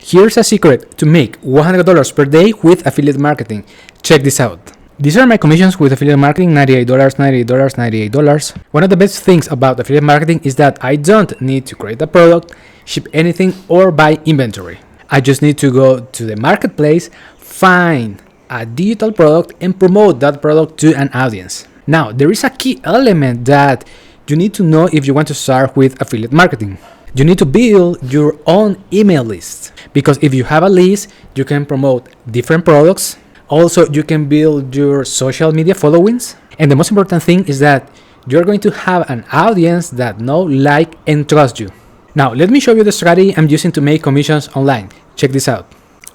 Here's a secret to make $100 per day with affiliate marketing. Check this out. These are my commissions with affiliate marketing, $98, $98, $98. One of the best things about affiliate marketing is that I don't need to create a product, ship anything, or buy inventory. I just need to go to the marketplace, find a digital product, and promote that product to an audience. Now, there is a key element that you need to know if you want to start with affiliate marketing. You need to build your own email list, because if you have a list, you can promote different products. Also, you can build your social media followings. And the most important thing is that you're going to have an audience that know, like, and trust you. Now, let me show you the strategy I'm using to make commissions online. Check this out.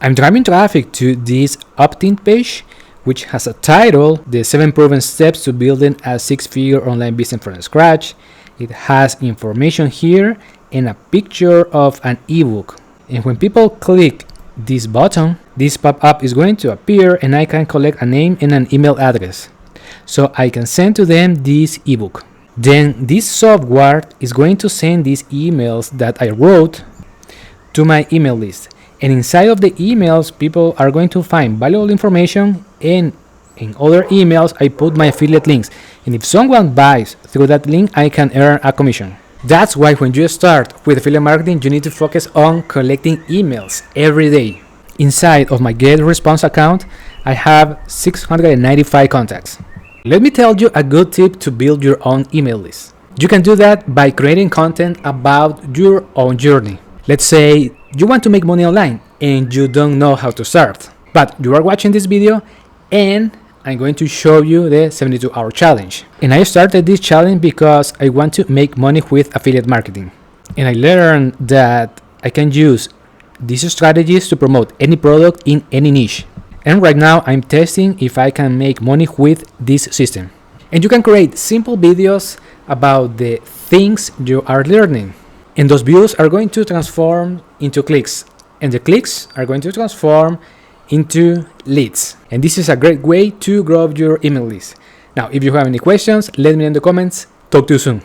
I'm driving traffic to this opt-in page, which has a title, The 7 Proven Steps to Building a 6-Figure Online Business from Scratch. It has information here and a picture of an ebook. And when people click this button, this pop-up is going to appear and I can collect a name and an email address, so I can send to them this ebook. Then this software is going to send these emails that I wrote to my email list. And inside of the emails, people are going to find valuable information, and in other emails, I put my affiliate links. And if someone buys through that link, I can earn a commission. That's why when you start with affiliate marketing, you need to focus on collecting emails every day. Inside of my GetResponse account, I have 695 contacts. Let me tell you a good tip to build your own email list. You can do that by creating content about your own journey. Let's say you want to make money online and you don't know how to start, but you are watching this video and I'm going to show you the 72-hour challenge. And I started this challenge because I want to make money with affiliate marketing. And I learned that I can use these strategies to promote any product in any niche. And right now I'm testing if I can make money with this system. And you can create simple videos about the things you are learning. And those views are going to transform into clicks. And the clicks are going to transform into leads. And this is a great way to grow your email list. Now, if you have any questions, let me know in the comments. Talk to you soon.